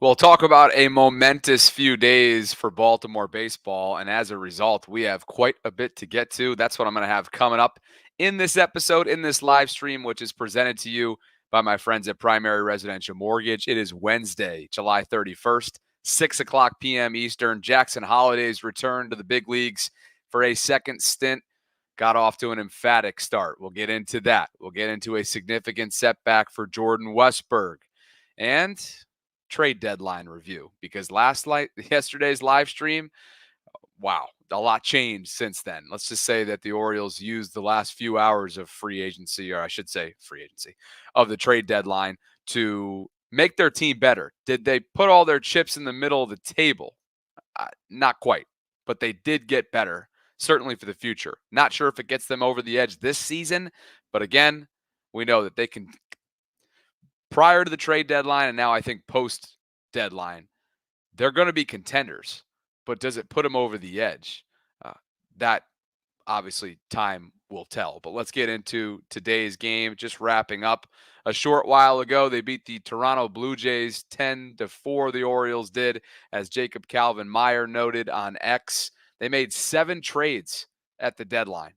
We'll talk about a momentous few days for Baltimore baseball, and as a result, we have quite a bit to get to. That's what I'm going to have coming up in this episode, in this live stream, which is presented to you by my friends at Primary Residential Mortgage. It is Wednesday, July 31st, 6 o'clock p.m. Eastern. Jackson Holliday's return to the big leagues for a second stint. Got off to an emphatic start. We'll get into that. We'll get into a significant setback for Jordan Westberg. And trade deadline review, because yesterday's live stream, wow, a lot changed since then. Let's just say that the Orioles used the last few hours of free agency of the trade deadline to make their team better. Did they put all their chips in the middle of the table? Not quite, but they did get better, certainly for the future. Not sure if it gets them over the edge this season, but again, we know that they can. Prior to the trade deadline, and now I think post-deadline, they're going to be contenders. But does it put them over the edge? That, obviously, time will tell. But let's get into today's game. Just wrapping up. A short while ago, they beat the Toronto Blue Jays 10-4, the Orioles did, as Jacob Calvin Meyer noted on X. They made 7 trades at the deadline.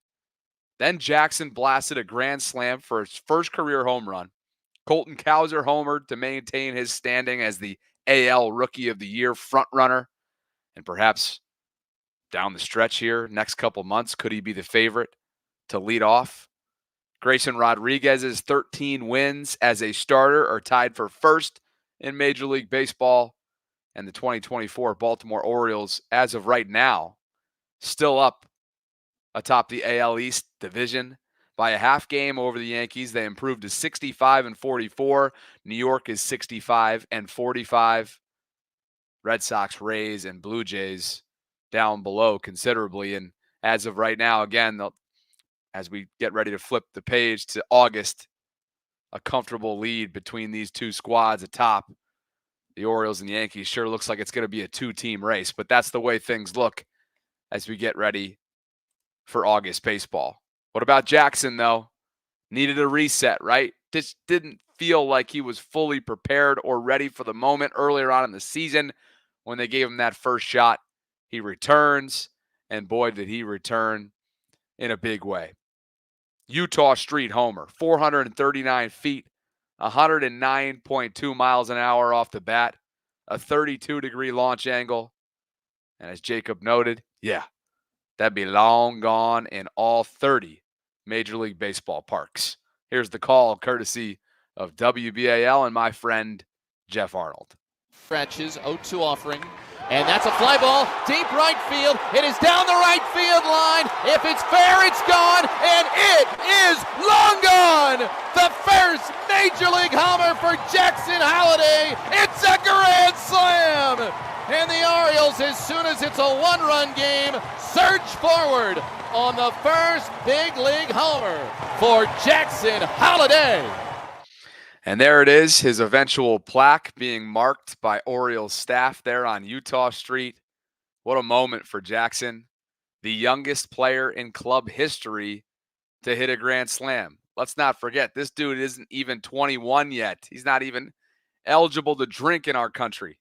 Then Jackson blasted a grand slam for his first career home run. Colton Cowser homered to maintain his standing as the AL Rookie of the Year frontrunner. And perhaps down the stretch here, next couple months, could he be the favorite to lead off? Grayson Rodriguez's 13 wins as a starter are tied for first in Major League Baseball. And the 2024 Baltimore Orioles, as of right now, still up atop the AL East division. By a half game over the Yankees, they improved to 65-44. New York is 65-45. Red Sox, Rays, and Blue Jays down below considerably. And as of right now, again, as we get ready to flip the page to August, a comfortable lead between these two squads atop. The Orioles and the Yankees sure looks like it's going to be a 2-team race, but that's the way things look as we get ready for August baseball. What about Jackson, though? Needed a reset, right? Just didn't feel like he was fully prepared or ready for the moment earlier on in the season when they gave him that first shot. He returns, and boy, did he return in a big way. Utah Street homer, 439 feet, 109.2 miles an hour off the bat, a 32-degree launch angle. And as Jacob noted, that'd be long gone in all 30 Major League Baseball parks. Here's the call, courtesy of WBAL and my friend, Jeff Arnold. Stretches, 0-2 offering, and that's a fly ball, deep right field. It is down the right field line. If it's fair, it's gone, and it is long gone. The first Major League homer for Jackson Holliday. It's a grand slam. And the Orioles, as soon as it's a one-run game, surge forward on the first big league homer for Jackson Holliday. And there it is, his eventual plaque being marked by Orioles staff there on Utah Street. What a moment for Jackson, the youngest player in club history to hit a grand slam. Let's not forget, this dude isn't even 21 yet. He's not even eligible to drink in our country.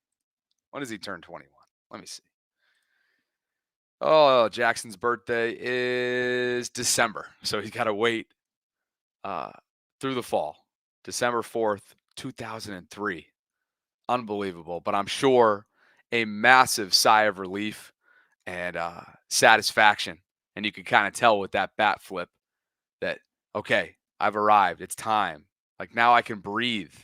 When does he turn 21? Let me see. Oh, Jackson's birthday is December. So he's got to wait through the fall. December 4th, 2003. Unbelievable. But I'm sure a massive sigh of relief and satisfaction. And you can kind of tell with that bat flip that, okay, I've arrived. It's time. Like, now I can breathe.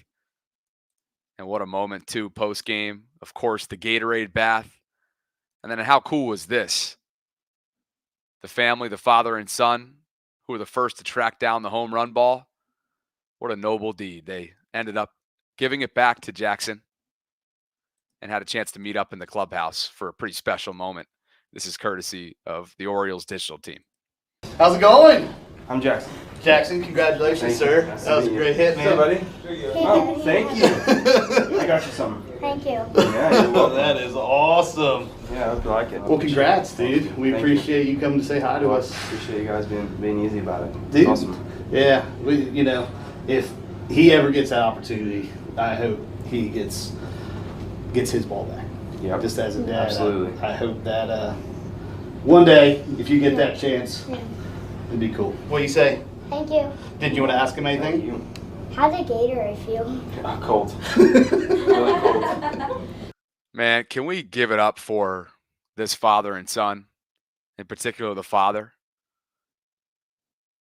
And what a moment, too, post-game. Of course, the Gatorade bath. And then how cool was this? The family, the father and son, who were the first to track down the home run ball. What a noble deed. They ended up giving it back to Jackson and had a chance to meet up in the clubhouse for a pretty special moment. This is courtesy of the Orioles digital team. How's it going? I'm Jackson. Jackson, congratulations, sir. Nice That was a great hit, man. Hey, buddy. Oh, thank you. I got you something. Thank you. Yeah, you're welcome. That is awesome. Yeah, I hope you like it. Well, congrats, dude. We Thank appreciate you coming to say hi to Well, us. Appreciate you guys being easy about it. Dude, Awesome. yeah, if he ever gets that opportunity, I hope he gets gets his ball back. Yep. Just as a dad, Absolutely. I hope that one day, if you get that chance, it'd be cool. What do you say? Thank you. Did you want to ask him Thank anything? you. How did Gatorade feel? Cold. Really cold. Man, can we give it up for this father and son, in particular the father?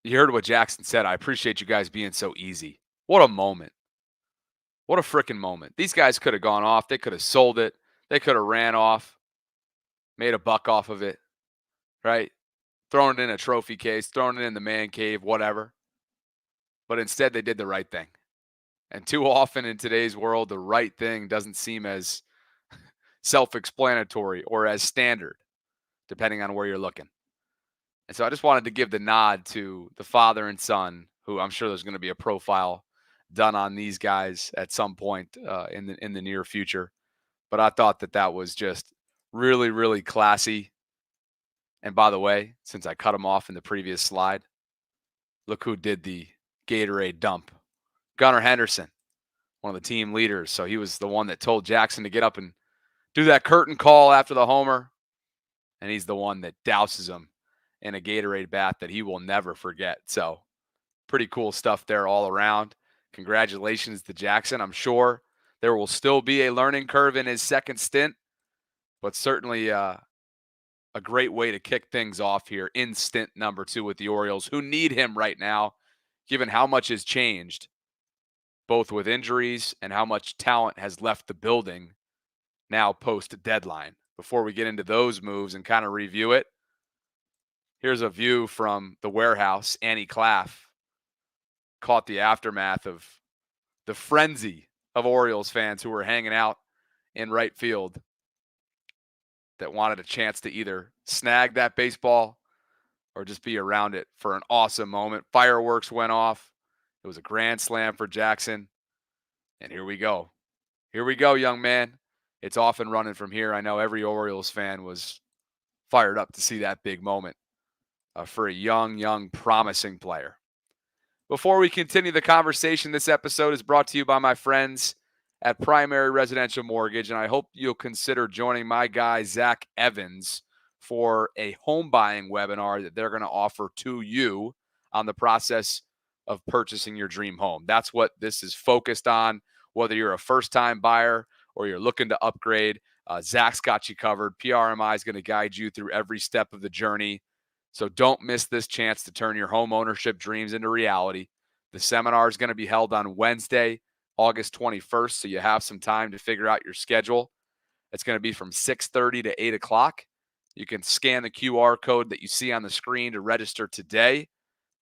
You heard what Jackson said. I appreciate you guys being so easy. What a moment. What a freaking moment. These guys could have gone off. They could have sold it. They could have ran off, made a buck off of it, right? Thrown it in a trophy case, thrown it in the man cave, whatever. But instead, they did the right thing. And too often in today's world, the right thing doesn't seem as self-explanatory or as standard, depending on where you're looking. And so I just wanted to give the nod to the father and son, who I'm sure there's going to be a profile done on these guys at some point in the near future. But I thought that was just really, really classy. And by the way, since I cut him off in the previous slide, look who did the Gatorade dump. Gunnar Henderson, one of the team leaders. So he was the one that told Jackson to get up and do that curtain call after the homer. And he's the one that douses him in a Gatorade bath that he will never forget. So pretty cool stuff there all around. Congratulations to Jackson. I'm sure there will still be a learning curve in his second stint, but certainly a great way to kick things off here in stint number 2 with the Orioles, who need him right now, given how much has changed, both with injuries and how much talent has left the building now post-deadline. Before we get into those moves and kind of review it, here's a view from the warehouse. Annie Claff caught the aftermath of the frenzy of Orioles fans who were hanging out in right field that wanted a chance to either snag that baseball or just be around it for an awesome moment. Fireworks went off. It was a grand slam for Jackson. And here we go. Here we go, young man. It's off and running from here. I know every Orioles fan was fired up to see that big moment for a young, promising player. Before we continue the conversation, this episode is brought to you by my friends at Primary Residential Mortgage, and I hope you'll consider joining my guy, Zach Evans, for a home buying webinar that they're going to offer to you on the process of purchasing your dream home. That's what this is focused on, whether you're a first-time buyer or you're looking to upgrade. Zach's got you covered. PRMI is going to guide you through every step of the journey. So don't miss this chance to turn your home ownership dreams into reality. The seminar is going to be held on Wednesday, August 21st, so you have some time to figure out your schedule. It's going to be from 6:30 to 8 o'clock. You can scan the QR code that you see on the screen to register today.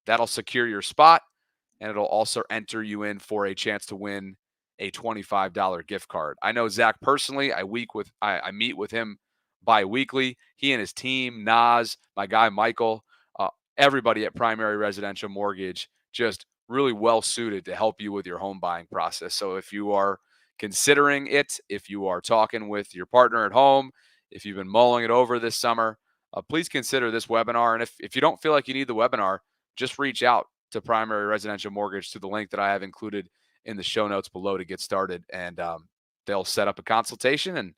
That'll secure your spot, and it'll also enter you in for a chance to win a $25 gift card. I know Zach personally. I meet with him bi-weekly. He and his team, Nas, my guy Michael, everybody at Primary Residential Mortgage, just really well suited to help you with your home buying process. So if you are considering it, if you are talking with your partner at home, if you've been mulling it over this summer, please consider this webinar. And if you don't feel like you need the webinar, just reach out to Primary Residential Mortgage to the link that I have included in the show notes below to get started. And they'll set up a consultation and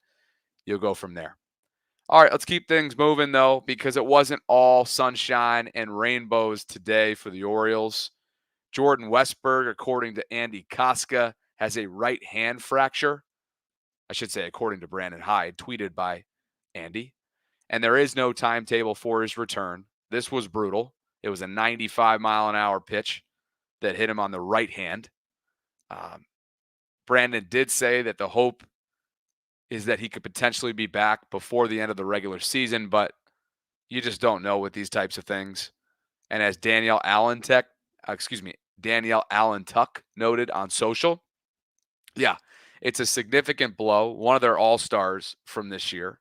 you'll go from there. All right, let's keep things moving, though, because it wasn't all sunshine and rainbows today for the Orioles. Jordan Westberg, according to Andy Koska, has a right hand fracture. I should say, according to Brandon Hyde, tweeted by Andy. And there is no timetable for his return. This was brutal. It was a 95-mile-an-hour pitch that hit him on the right hand. Brandon did say that the hope is that he could potentially be back before the end of the regular season, but you just don't know with these types of things. And as Danielle Allentuck noted on social, yeah, it's a significant blow. One of their all-stars from this year.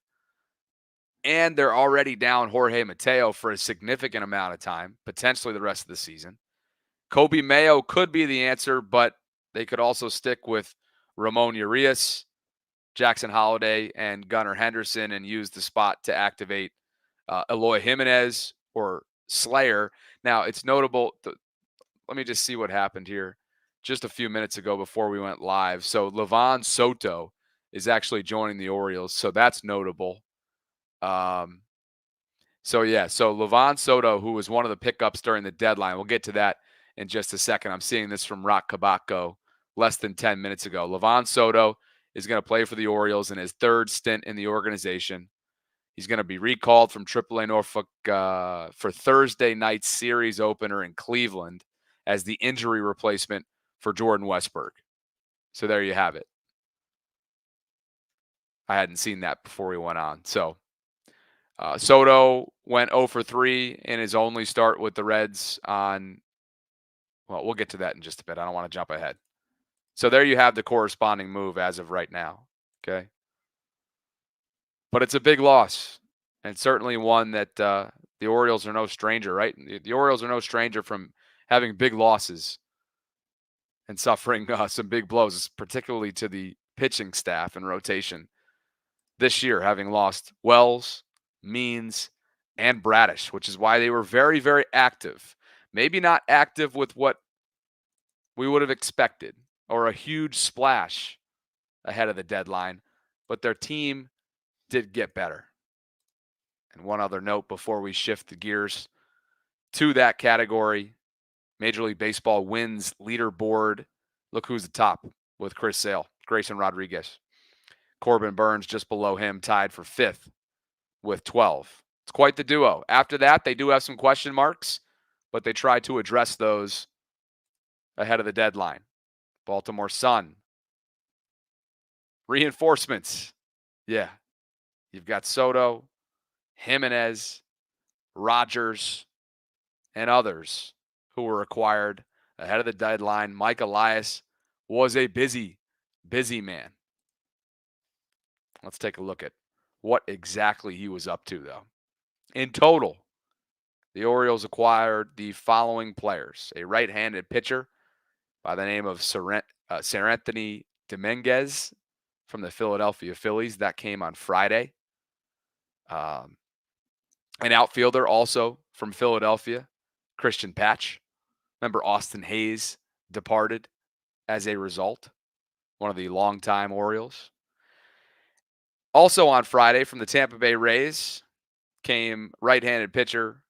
And they're already down Jorge Mateo for a significant amount of time, potentially the rest of the season. Kobe Mayo could be the answer, but they could also stick with Ramon Urias, Jackson Holliday, and Gunnar Henderson and use the spot to activate Eloy Jimenez or Slayer. Now, it's notable. Let me just see what happened here just a few minutes ago before we went live. So Levon Soto is actually joining the Orioles, so that's notable. So Levon Soto, who was one of the pickups during the deadline, we'll get to that in just a second. I'm seeing this from Rock Kabako less than 10 minutes ago. Levon Soto is going to play for the Orioles in his third stint in the organization. He's going to be recalled from AAA Norfolk for Thursday night's series opener in Cleveland as the injury replacement for Jordan Westburg. So there you have it. I hadn't seen that before we went on. So Soto went 0 for 3 in his only start with the Reds on, well, we'll get to that in just a bit. I don't want to jump ahead. So there you have the corresponding move as of right now. Okay. But it's a big loss, and certainly one that the Orioles are no stranger, right? The Orioles are no stranger from having big losses and suffering some big blows, particularly to the pitching staff and rotation this year, having lost Wells, Means, and Bradish, which is why they were very, very active. Maybe not active with what we would have expected or a huge splash ahead of the deadline, but their team did get better. And one other note before we shift the gears to that category, Major League Baseball wins leaderboard. Look who's the top with Chris Sale, Grayson Rodriguez. Corbin Burns just below him, tied for 5th with 12. It's quite the duo. After that, they do have some question marks, but they try to address those ahead of the deadline. Baltimore Sun. Reinforcements. Yeah. You've got Soto, Jimenez, Rogers, and others who were acquired ahead of the deadline. Mike Elias was a busy man. Let's take a look at what exactly he was up to, though. In total, the Orioles acquired the following players: a right-handed pitcher by the name of Seranthony Dominguez from the Philadelphia Phillies. That came on Friday. An outfielder also from Philadelphia, Christian Patch. Remember, Austin Hayes departed as a result, one of the longtime Orioles. Also on Friday from the Tampa Bay Rays came right-handed pitcher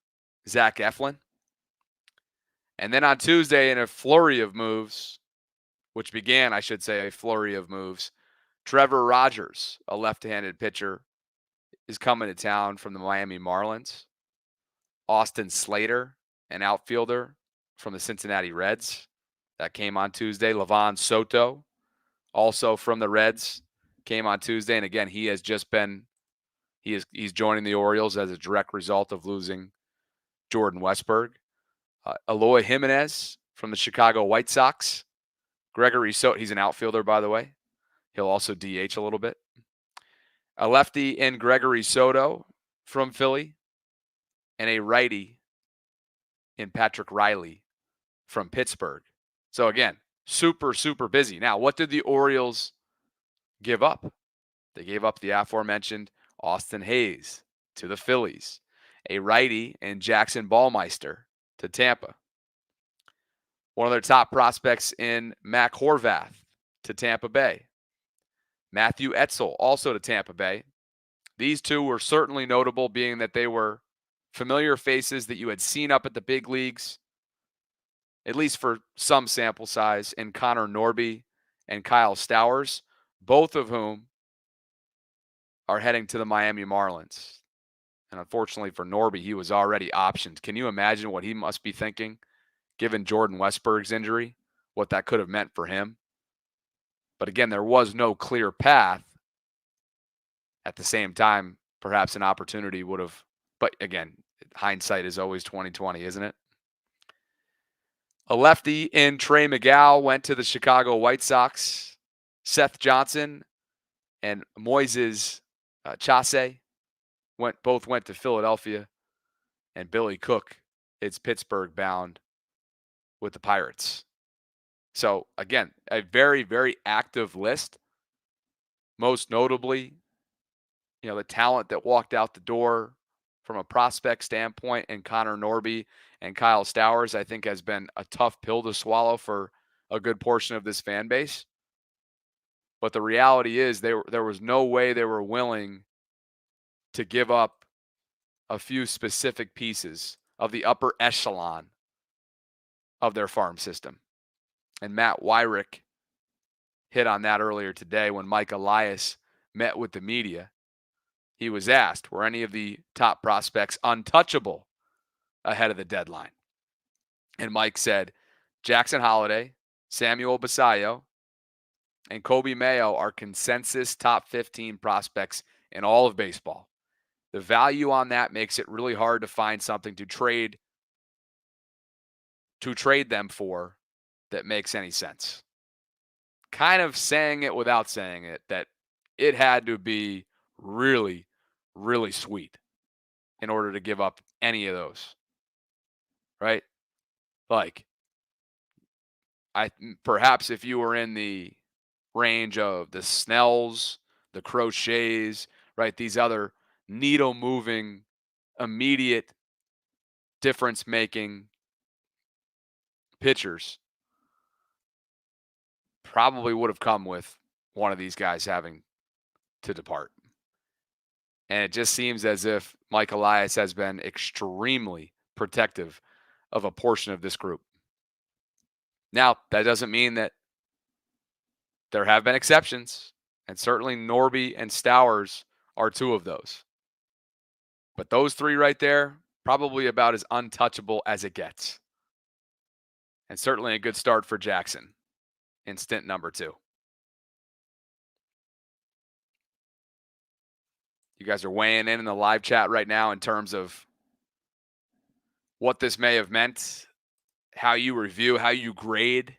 Zach Eflin. And then on Tuesday, in a flurry of moves, which began, I should say, a flurry of moves, Trevor Rogers, a left-handed pitcher, is coming to town from the Miami Marlins. Austin Slater, an outfielder from the Cincinnati Reds. That came on Tuesday. Levon Soto, also from the Reds, came on Tuesday. And again, he's joining the Orioles as a direct result of losing Jordan Westburg. Eloy Jimenez from the Chicago White Sox. Gregory Soto, he's an outfielder, by the way. He'll also DH a little bit. A lefty in Gregory Soto from Philly, and a righty in Patrick Riley from Pittsburgh. So again, super, super busy. Now, what did the Orioles give up? They gave up the aforementioned Austin Hayes to the Phillies, a righty in Jackson Ballmeister to Tampa. One of their top prospects in Mac Horvath to Tampa Bay. Matthew Etzel also to Tampa Bay. These two were certainly notable, being that they were familiar faces that you had seen up at the big leagues, at least for some sample size, in Connor Norby and Kyle Stowers, both of whom are heading to the Miami Marlins. And unfortunately for Norby, he was already optioned. Can you imagine what he must be thinking, given Jordan Westburg's injury, what that could have meant for him? But again, there was no clear path. At the same time, perhaps an opportunity would have, but again, hindsight is always 20/20, isn't it? A lefty in Trey McGow went to the Chicago White Sox. Seth Johnson and Moises Chase both went to Philadelphia. And Billy Cook is Pittsburgh bound with the Pirates. So again, a very, very active list. Most notably, the talent that walked out the door from a prospect standpoint, and Connor Norby and Kyle Stowers, I think, has been a tough pill to swallow for a good portion of this fan base. But the reality is there was no way they were willing to give up a few specific pieces of the upper echelon of their farm system. And Matt Wyrick hit on that earlier today when Mike Elias met with the media. He was asked, were any of the top prospects untouchable ahead of the deadline? And Mike said, Jackson Holliday, Samuel Basayo, and Kobe Mayo are consensus top 15 prospects in all of baseball. The value on that makes it really hard to find something to trade them for that makes any sense. Kind of saying it without saying it, that it had to be really, really sweet in order to give up any of those. Right? Like, perhaps if you were in the range of the Snells, the Crochets, right? These other needle-moving, immediate difference-making pitchers probably would have come with one of these guys having to depart. And it just seems as if Mike Elias has been extremely protective of a portion of this group. Now, that doesn't mean that there have been exceptions, and certainly Norby and Stowers are two of those. But those three right there, probably about as untouchable as it gets. And certainly a good start for Jackson in stint number 2. You guys are weighing in the live chat right now in terms of what this may have meant, how you review, how you grade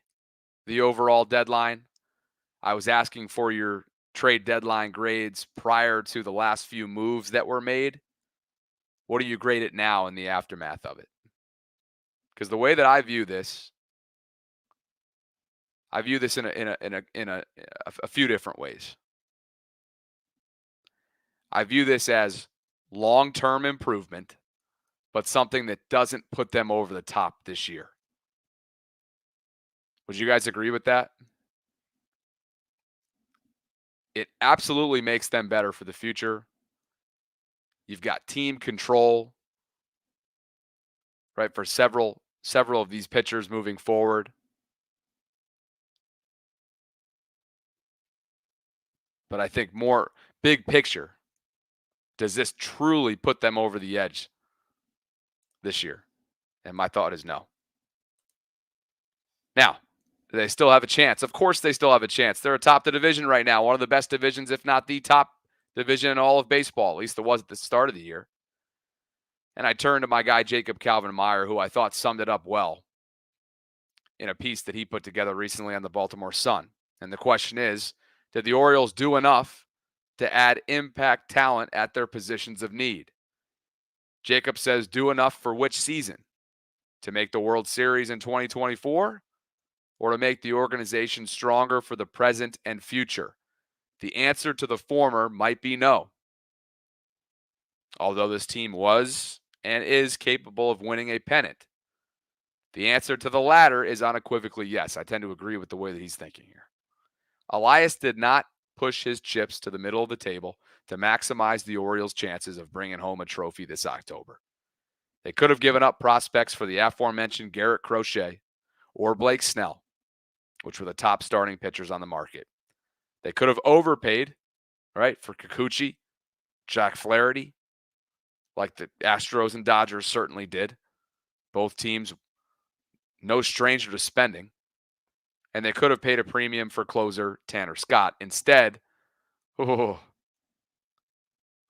the overall deadline. I was asking for your trade deadline grades prior to the last few moves that were made. What do you grade it now in the aftermath of it? Because the way that I view this in a few different ways. I view this as long-term improvement, but something that doesn't put them over the top this year. Would you guys agree with that? It absolutely makes them better for the future. You've got team control, right, for several of these pitchers moving forward. But I think more big picture, does this truly put them over the edge this year? And my thought is no. Now, do they still have a chance? Of course they still have a chance. They're atop the division right now, one of the best divisions, if not the top division in all of baseball. At least it was at the start of the year. And I turned to my guy, Jacob Calvin-Meyer, who I thought summed it up well in a piece that he put together recently on the Baltimore Sun. And the question is, did the Orioles do enough to add impact talent at their positions of need? Jacob says, do enough for which season? To make the World Series in 2024? Or to make the organization stronger for the present and future? The answer to the former might be no. Although this team was and is capable of winning a pennant. The answer to the latter is unequivocally yes. I tend to agree with the way that he's thinking here. Elias did not push his chips to the middle of the table to maximize the Orioles' chances of bringing home a trophy this October. They could have given up prospects for the aforementioned Garrett Crochet or Blake Snell, which were the top starting pitchers on the market. They could have overpaid, right, for Kikuchi, Jack Flaherty, like the Astros and Dodgers certainly did. Both teams, no stranger to spending. And they could have paid a premium for closer Tanner Scott. Instead, oh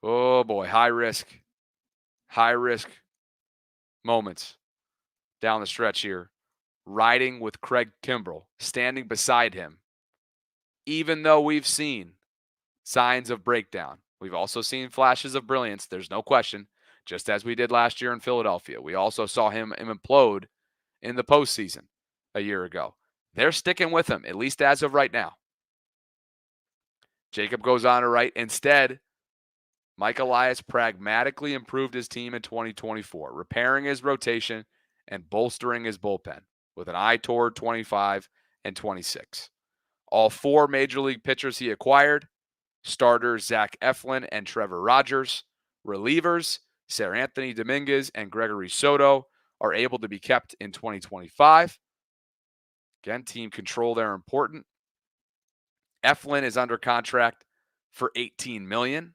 boy, high risk moments down the stretch here. Riding with Craig Kimbrell, standing beside him, even though we've seen signs of breakdown. We've also seen flashes of brilliance, there's no question, just as we did last year in Philadelphia. We also saw him implode in the postseason a year ago. They're sticking with him, at least as of right now. Jacob goes on to write, instead, Mike Elias pragmatically improved his team in 2024, repairing his rotation and bolstering his bullpen with an eye toward 25 and 26. All 4 major league pitchers he acquired, starters Zach Eflin and Trevor Rogers, relievers Seranthony Dominguez and Gregory Soto, are able to be kept in 2025. Again, team control there important. Eflin is under contract for $18 million.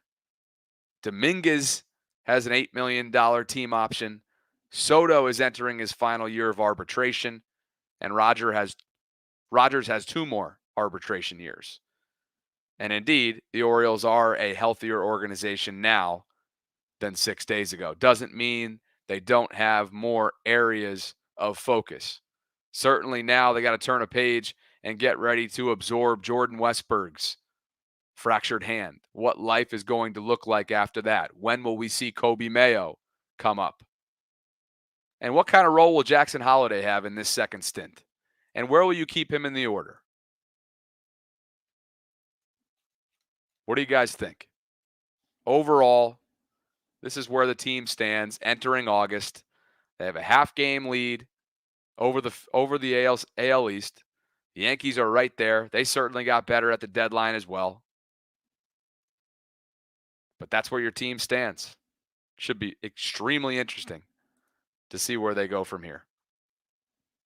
Dominguez has an $8 million team option. Soto is entering his final year of arbitration, and Rogers has 2 more arbitration years. And indeed, the Orioles are a healthier organization now than 6 days ago. Doesn't mean they don't have more areas of focus. Certainly now they got to turn a page and get ready to absorb Jordan Westberg's fractured hand. What life is going to look like after that? When will we see Kobe Mayo come up? And what kind of role will Jackson Holliday have in this second stint? And where will you keep him in the order? What do you guys think? Overall, this is where the team stands entering August. They have a half-game lead over the AL East. The Yankees are right there. They certainly got better at the deadline as well. But that's where your team stands. Should be extremely interesting to see where they go from here.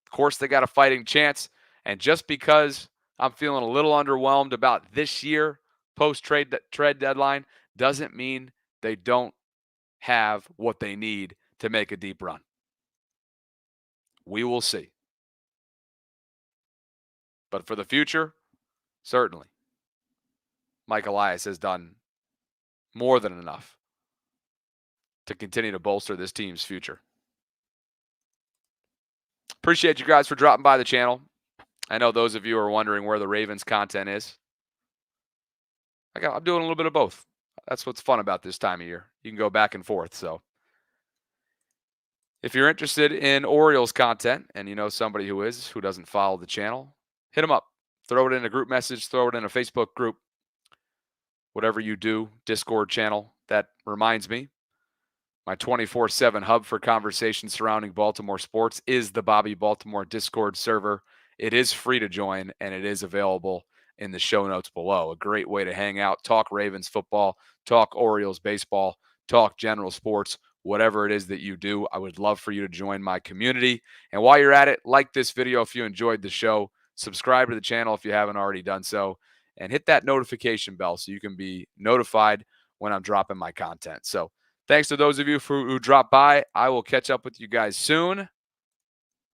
Of course, they got a fighting chance. And just because I'm feeling a little underwhelmed about this year post-trade deadline doesn't mean they don't have what they need to make a deep run. We will see. But for the future, certainly, Mike Elias has done more than enough to continue to bolster this team's future. Appreciate you guys for dropping by the channel. I know those of you are wondering where the Ravens content is. I'm doing a little bit of both. That's what's fun about this time of year. You can go back and forth. So if you're interested in Orioles content and you know somebody who doesn't follow the channel, hit them up. Throw it in a group message. Throw it in a Facebook group. Whatever you do, Discord channel. That reminds me, my 24/7 hub for conversations surrounding Baltimore sports is the Bobby Baltimore Discord server. It is free to join, and it is available in the show notes below. A great way to hang out, talk Ravens football, talk Orioles baseball, talk general sports, whatever it is that you do. I would love for you to join my community. And while you're at it, like this video if you enjoyed the show, subscribe to the channel if you haven't already done so, and hit that notification bell so you can be notified when I'm dropping my content. So thanks to those of you who dropped by. I will catch up with you guys soon.